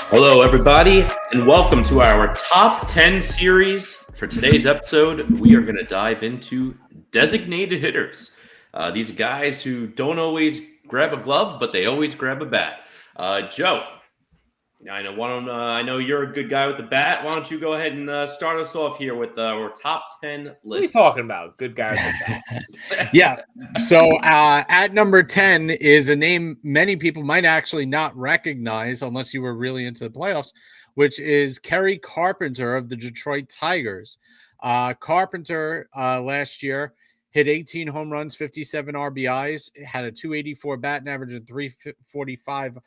Hello, everybody, and welcome to our Top 10 series. For today's episode, we are going to dive into designated hitters. These guys who don't always grab a glove, but they always grab a bat. Joe, I know you're a good guy with the bat. Why don't you go ahead and start us off here with our top 10 list? What are you talking about? Good guy with the bat. Yeah. So at number 10 is a name many people might actually not recognize unless you were really into the playoffs, which is Kerry Carpenter of the Detroit Tigers. Carpenter last year hit 18 home runs, 57 RBIs, had a 284 batting average and 345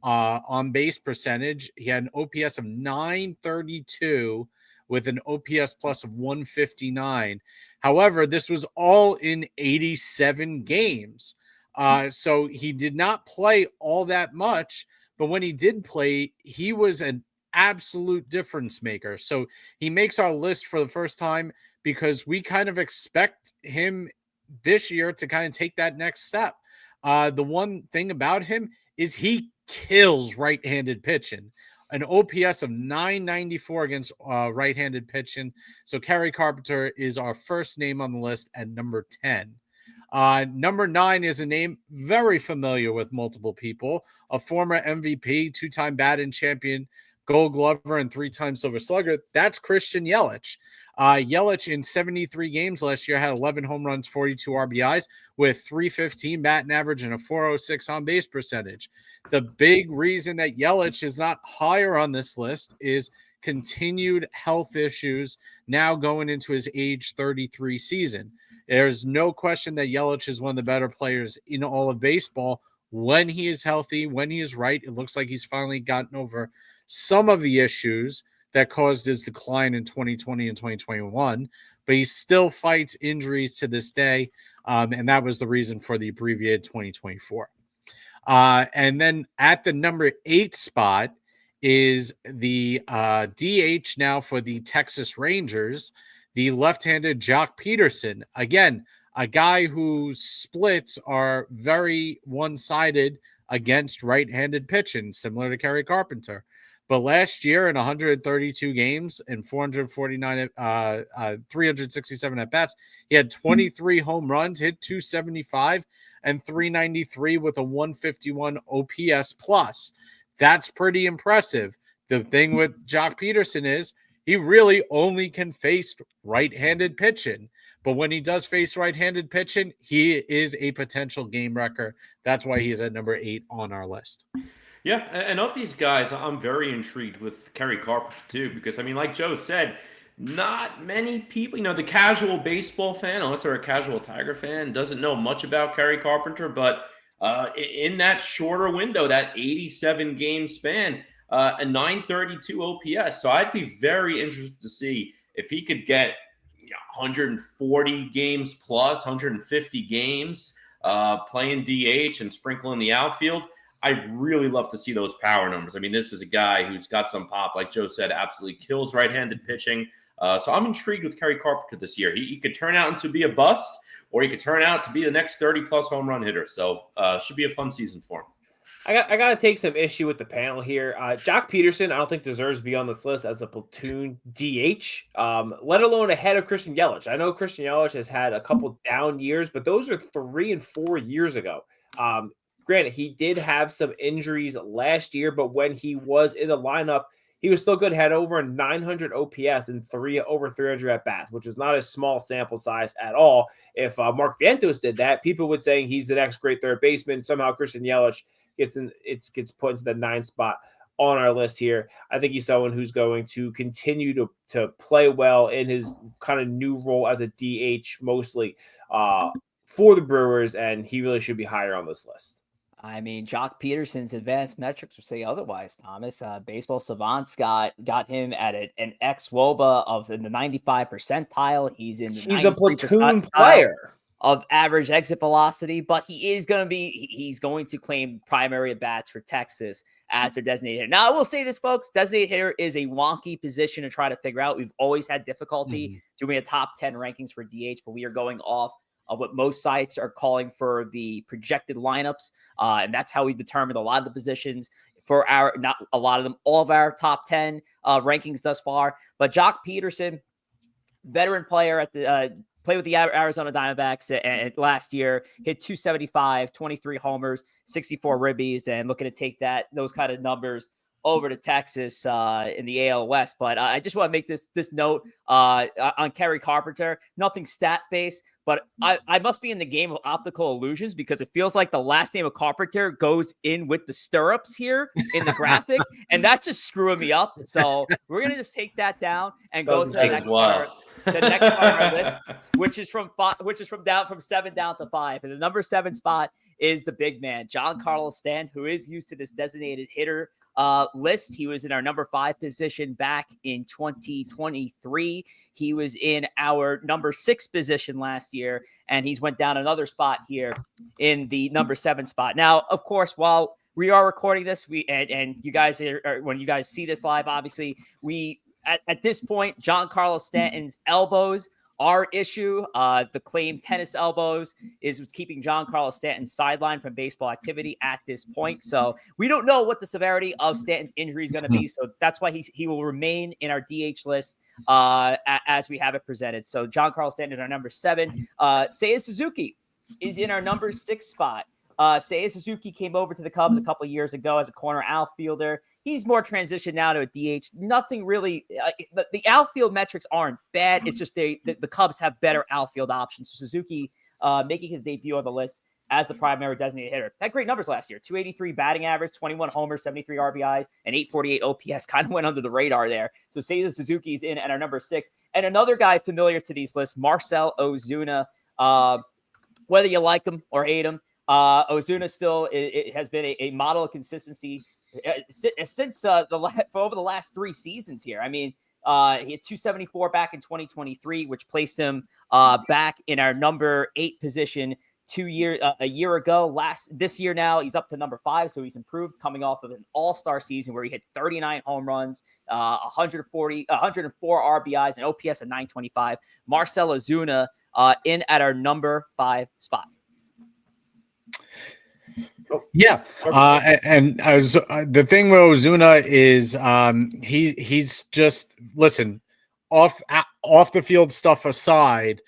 on base percentage. He had an OPS of 932 with an OPS plus of 159. However, this was all in 87 games. So he did not play all that much, but when he did play, he was an absolute difference maker. So he makes our list for the first time because we kind of expect him this year to kind of take that next step. The one thing about him is he kills right-handed pitching. An OPS of 994 against right-handed pitching. So Kerry Carpenter is our first name on the list at number 10. Number 9 is a name very familiar with multiple people, a former MVP, two-time batting champion, Gold Glover, and three-time Silver Slugger. That's Christian Yelich. Yelich in 73 games last year had 11 home runs, 42 RBIs with 315 batting average and a 406 on base percentage. The big reason that Yelich is not higher on this list is continued health issues now going into his age 33 season. There's no question that Yelich is one of the better players in all of baseball when he is healthy, when he is right. It looks like he's finally gotten over some of the issues that caused his decline in 2020 and 2021, but he still fights injuries to this day, and that was the reason for the abbreviated 2024. And then at the number 8 spot is the DH now for the Texas Rangers, the left-handed Jock Peterson. Again, a guy whose splits are very one-sided against right-handed pitching, similar to Kerry Carpenter. But last year in 132 games and 367 at-bats, he had 23 home runs, hit 275 and 393 with a 151 OPS plus. That's pretty impressive. The thing with Jock Peterson is he really only can face right-handed pitching. But when he does face right-handed pitching, he is a potential game wrecker. That's why he's at number 8 on our list. Yeah, and of these guys, I'm very intrigued with Kerry Carpenter too, because I mean, like Joe said, not many people, the casual baseball fan, unless they're a casual Tiger fan, doesn't know much about Kerry Carpenter. But in that shorter window, that 87 game span, a 932 OPS. So I'd be very interested to see if he could get 140 games plus, 150 games playing DH and sprinkling the outfield. I'd really love to see those power numbers. I mean, this is a guy who's got some pop, like Joe said, absolutely kills right-handed pitching. So I'm intrigued with Kerry Carpenter this year. He could turn out to be a bust, or he could turn out to be the next 30-plus home run hitter. So should be a fun season for him. I got to take some issue with the panel here. Jock Peterson, I don't think deserves to be on this list as a platoon DH, let alone ahead of Christian Yelich. I know Christian Yelich has had a couple down years, but those are 3 and 4 years ago. Granted, he did have some injuries last year, but when he was in the lineup, he was still good. Had over 900 OPS and over 300 at-bats, which is not a small sample size at all. If Mark Vientos did that, people would say he's the next great third baseman. Somehow Christian Yelich gets put into the 9th spot on our list here. I think he's someone who's going to continue to play well in his kind of new role as a DH mostly for the Brewers, and he really should be higher on this list. I mean, Jock Peterson's advanced metrics would say otherwise, Thomas. Baseball Savant's got him at an xWOBA of in the 95 percentile. He's a platoon player of average exit velocity, but he's going to claim primary at bats for Texas as their designated hitter. Now, I will say this, folks, designated hitter is a wonky position to try to figure out. We've always had difficulty doing a top 10 rankings for DH, but we are going off of what most sites are calling for the projected lineups. And that's how we determined a lot of the positions for our, not a lot of them, all of our top 10 rankings thus far. But Jock Peterson, veteran player at the played with the Arizona Diamondbacks and last year, hit 275, 23 homers, 64 ribbies, and looking to take those kind of numbers over to Texas in the AL West. But I just want to make this note on Kerry Carpenter. Nothing stat based, but I must be in the game of optical illusions because it feels like the last name of Carpenter goes in with the stirrups here in the graphic, and that's just screwing me up. So we're gonna just take that down and go to the next part. The next part of our list, which is from 7 down to 5, and the number 7 spot is the big man, Giancarlo Stanton, who is used to this designated hitter list. He was in our number 5 position back in 2023. He was in our number 6 position last year, and he's went down another spot here in the number 7 spot. Now, of course, while we are recording this, and you guys are when you guys see this live, obviously, at this point, Giancarlo Stanton's elbows are issue. The claimed tennis elbows is keeping Giancarlo Stanton sidelined from baseball activity at this point. So we don't know what the severity of Stanton's injury is going to be. So that's why he will remain in our DH list as we have it presented. So Giancarlo Stanton, our number 7. Seiya Suzuki is in our number 6 spot. Seiya Suzuki came over to the Cubs a couple of years ago as a corner outfielder. He's more transitioned now to a DH. Nothing really. The outfield metrics aren't bad. It's just the Cubs have better outfield options. So Suzuki making his debut on the list as the primary designated hitter. Had great numbers last year. 283 batting average, 21 homers, 73 RBIs, and 848 OPS. Kind of went under the radar there. So Seiya Suzuki's in at our number 6. And another guy familiar to these lists, Marcell Ozuna. Whether you like him or hate him, Ozuna still has been a model of consistency since for over the last 3 seasons here. I mean, he had 274 back in 2023, which placed him back in our number 8 position a year ago. This year now he's up to number 5, so he's improved, coming off of an all-star season where he hit 39 home runs, 104 RBIs, and OPS of 925. Marcell Ozuna in at our number 5 spot. Yeah, and as the thing with Ozuna is he's just, listen, off the field stuff aside,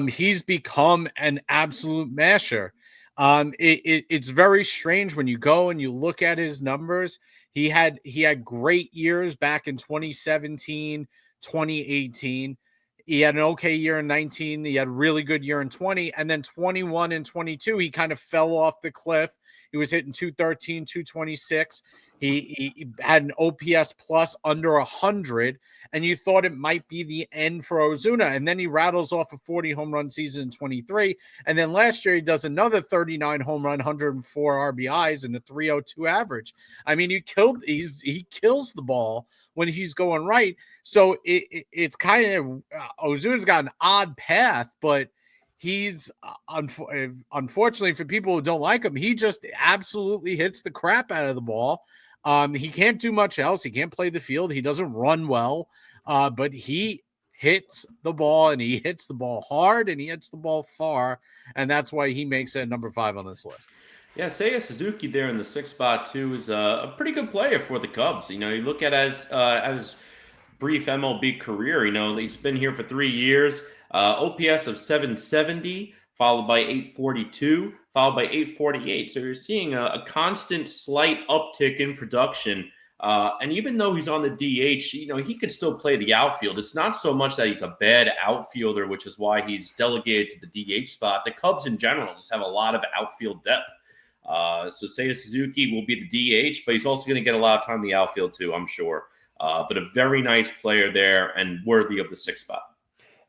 he's become an absolute masher. It's very strange when you go and you look at his numbers. He had great years back in 2017, 2018. He had an okay year in 19. He had a really good year in 20. And then 21 and 22, he kind of fell off the cliff. He was hitting 213, 226. He had an OPS plus under 100, and you thought it might be the end for Ozuna. And then he rattles off a 40 home run season in 23. And then last year he does another 39 home run, 104 RBIs, and a 302 average. I mean, he kills the ball when he's going right. So it's kind of Ozuna's got an odd path, but he's unfortunately for people who don't like him, he just absolutely hits the crap out of the ball. He can't do much else. He can't play the field. He doesn't run well, but he hits the ball, and he hits the ball hard, and he hits the ball far, and that's why he makes it number 5 on this list. Yeah, Seiya Suzuki there in the 6th spot too is a pretty good player for the Cubs. You know, you look at as brief MLB career. You know, he's been here for 3 years. OPS of 770, followed by 842, followed by 848. So you're seeing a constant slight uptick in production. And even though he's on the DH, you know, he could still play the outfield. It's not so much that he's a bad outfielder, which is why he's delegated to the DH spot. The Cubs in general just have a lot of outfield depth. So Seiya Suzuki will be the DH, but he's also going to get a lot of time in the outfield too, I'm sure. But a very nice player there and worthy of the 6th spot.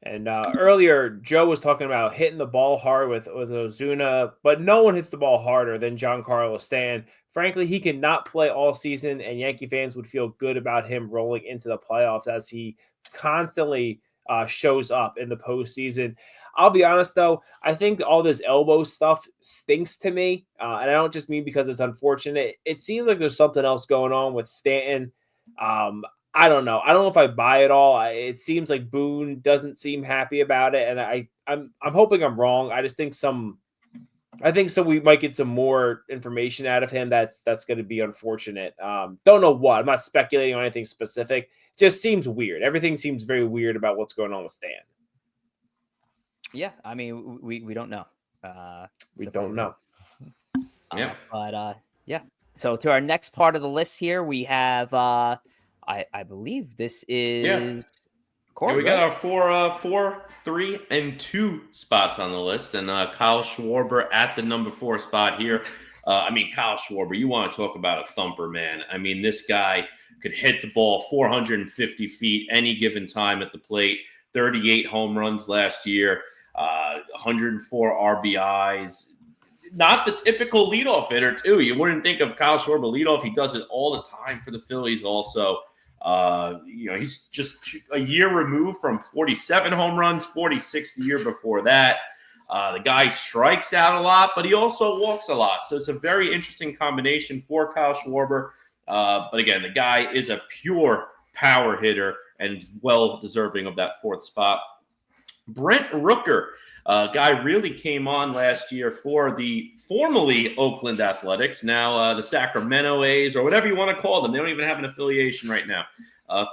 And earlier, Joe was talking about hitting the ball hard with Ozuna, but no one hits the ball harder than Giancarlo Stanton. Frankly, he cannot play all season, and Yankee fans would feel good about him rolling into the playoffs as he constantly shows up in the postseason. I'll be honest, though, I think all this elbow stuff stinks to me, and I don't just mean because it's unfortunate. It seems like there's something else going on with Stanton. I don't know. I don't know if I buy it all. It seems like Boone doesn't seem happy about it, and I'm hoping I'm wrong. I just think we might get some more information out of him. That's going to be unfortunate. Don't know what. I'm not speculating on anything specific. Just seems weird. Everything seems very weird about what's going on with Stan. Yeah, I mean, we don't know. We don't know. Yeah. But yeah. So to our next part of the list here, we have I believe this is Corey, Yeah, we got right? our 4, 3, and 2 spots on the list, and Kyle Schwarber at the number 4 spot here. I mean, Kyle Schwarber, you want to talk about a thumper, man. I mean, this guy could hit the ball 450 feet any given time at the plate, 38 home runs last year, 104 RBIs. Not the typical leadoff hitter, too. You wouldn't think of Kyle Schwarber leadoff. He does it all the time for the Phillies also. He's just a year removed from 47 home runs, 46 the year before that. The guy strikes out a lot, but he also walks a lot. So it's a very interesting combination for Kyle Schwarber. But again, the guy is a pure power hitter and well deserving of that 4th spot. Brent Rooker, guy really came on last year for the formerly Oakland Athletics, now the Sacramento A's, or whatever you want to call them. They don't even have an affiliation right now.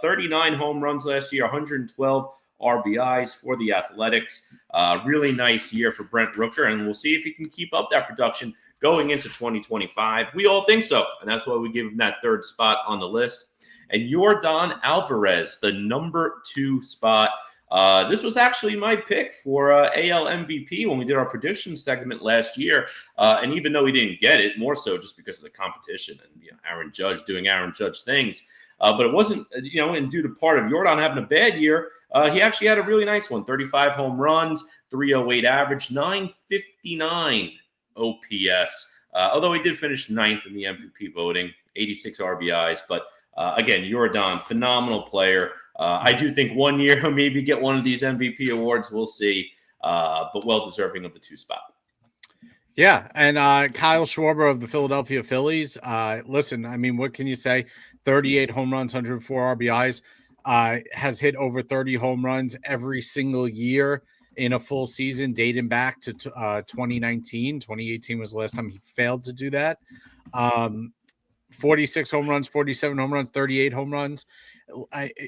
39 home runs last year, 112 RBIs for the Athletics. Really nice year for Brent Rooker, and we'll see if he can keep up that production going into 2025. We all think so, and that's why we give him that 3rd spot on the list. And Yordan Alvarez, the number 2 spot. This was actually my pick for AL MVP when we did our prediction segment last year. And even though he didn't get it, more so just because of the competition and Aaron Judge doing Aaron Judge things. But it wasn't, and due to part of Yordan having a bad year, he actually had a really nice one. 35 home runs, 308 average, 959 OPS. Although he did finish 9th in the MVP voting, 86 RBIs. But again, Yordan, phenomenal player. I do think one year he'll maybe get one of these MVP awards. We'll see. But well deserving of the 2 spot. Yeah, and Kyle Schwarber of the Philadelphia Phillies. Listen, I mean, what can you say? 38 home runs, 104 RBIs. Has hit over 30 home runs every single year in a full season, dating back to 2019. 2018 was the last time he failed to do that. 46 home runs, 47 home runs, 38 home runs.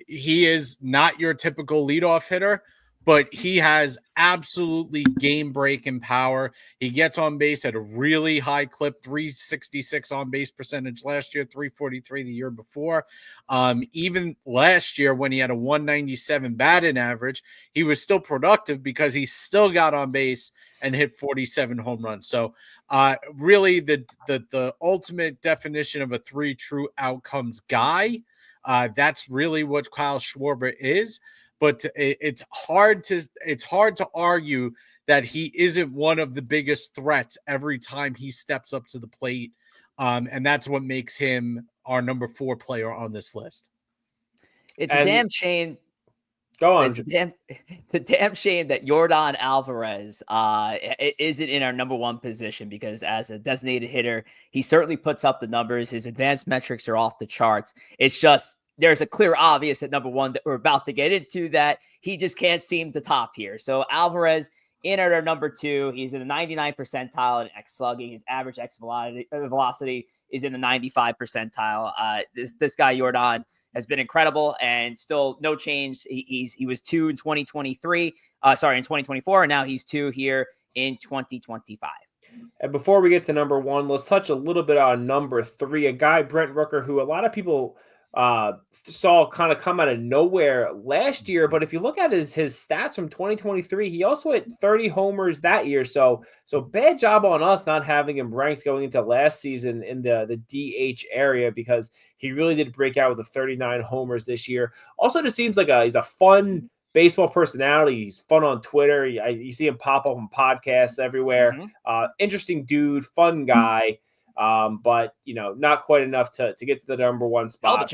He is not your typical leadoff hitter, but he has absolutely game-breaking power. He gets on base at a really high clip, 366 on-base percentage last year, 343 the year before. Even last year when he had a 197 batting average, he was still productive because he still got on base and hit 47 home runs. So really the ultimate definition of a 3 true outcomes guy. That's really what Kyle Schwarber is. But it's hard to argue that he isn't one of the biggest threats every time he steps up to the plate. And that's what makes him our number 4 player on this list. It's a damn shame. Go on. It's a damn shame that Yordan Alvarez isn't in our number 1 position, because as a designated hitter, he certainly puts up the numbers. His advanced metrics are off the charts. It's just there's a clear obvious at number 1 that we're about to get into that he just can't seem to top here. So Alvarez in at our number 2. He's in the 99th percentile in X slugging. His average X velocity is in the 95th percentile. This guy Yordan has been incredible, and still no change. He was 2 in 2023. In 2024, and now he's 2 here in 2025. And before we get to number 1, let's touch a little bit on number 3, a guy, Brent Rooker, who a lot of people saw kind of come out of nowhere last year. But if you look at his stats from 2023, he also hit 30 homers that year. So bad job on us not having him ranked going into last season in the DH area, because he really did break out with the 39 homers this year. Also, just seems like he's a fun baseball personality. He's fun on Twitter. You see him pop up on podcasts everywhere. Interesting dude, fun guy. But not quite enough to get to the number 1 spot.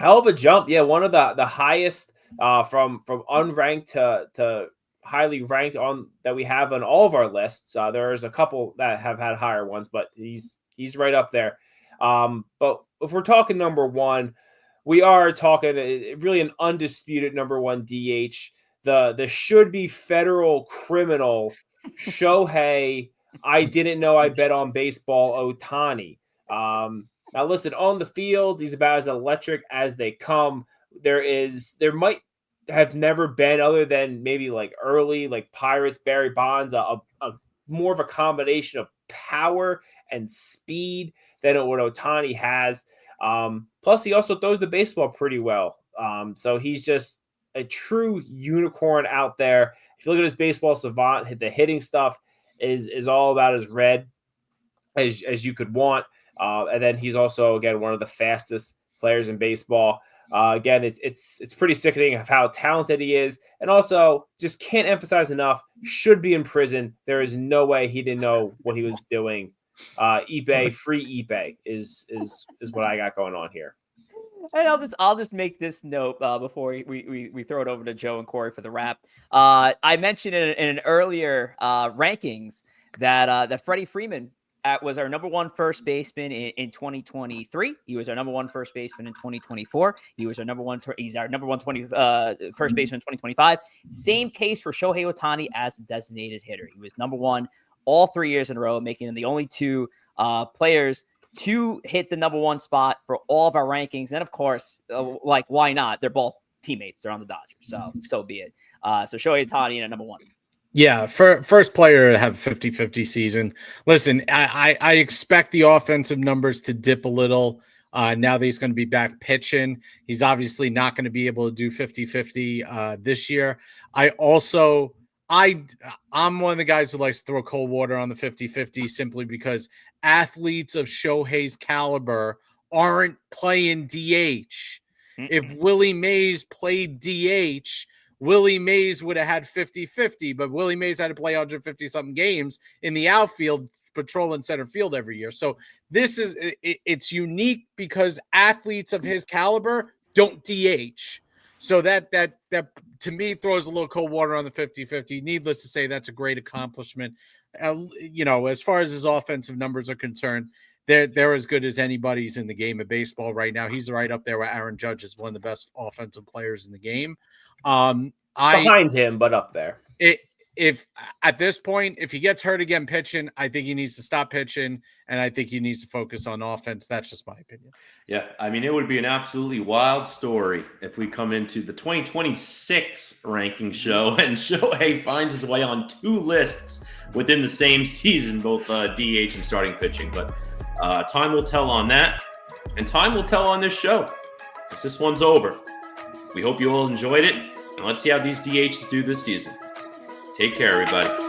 Hell of a jump. Yeah, one of the highest from unranked to highly ranked on that we have on all of our lists. There's a couple that have had higher ones, but he's right up there. But if we're talking number 1, we are talking really an undisputed number one DH. The should be federal criminal Shohei. I didn't know I bet on baseball Ohtani. Now listen, on the field, he's about as electric as they come. There might have never been, other than maybe like early like Pirates, Barry Bonds, a more of a combination of power and speed than what Ohtani has. Plus, he also throws the baseball pretty well. So he's just a true unicorn out there. If you look at his baseball savant, the hitting stuff is all about as red as you could want. And then he's also, again, one of the fastest players in baseball. Again, it's pretty sickening of how talented he is, and also just can't emphasize enough. Should be in prison. There is no way he didn't know what he was doing. eBay, free eBay is what I got going on here. And I'll just make this note before we throw it over to Joe and Corey for the wrap. I mentioned in an earlier rankings that Freddie Freeman was our number one first baseman in 2023. He was our number one first baseman in 2024. He's our number one first baseman in 2025. Same case for Shohei Ohtani as a designated hitter. He was number one all 3 years in a row, making him the only two players to hit the number one spot for all of our rankings. And of course, why not? They're both teammates. They're on the Dodgers. So be it. So Shohei Ohtani at number one. Yeah, first player to have 50-50 season. Listen, I expect the offensive numbers to dip a little now that he's going to be back pitching. He's obviously not going to be able to do 50-50 this year. I'm one of the guys who likes to throw cold water on the 50-50 simply because athletes of Shohei's caliber aren't playing DH. If Willie Mays played DH, Willie Mays would have had 50-50, but Willie Mays had to play 150-something games in the outfield, patrolling center field every year. So it's unique because athletes of his caliber don't DH. So that to me throws a little cold water on the 50-50. Needless to say, that's a great accomplishment. As far as his offensive numbers are concerned, they're as good as anybody's in the game of baseball right now. He's right up there with Aaron Judge as one of the best offensive players in the game. Behind him, but up there. If at this point, if he gets hurt again pitching, I think he needs to stop pitching, and I think he needs to focus on offense. That's just my opinion. Yeah, I mean, it would be an absolutely wild story if we come into the 2026 ranking show and Shohei finds his way on two lists within the same season, both DH and starting pitching. But time will tell on that, and time will tell on this show, because this one's over. We hope you all enjoyed it, and let's see how these DHs do this season. Take care, everybody.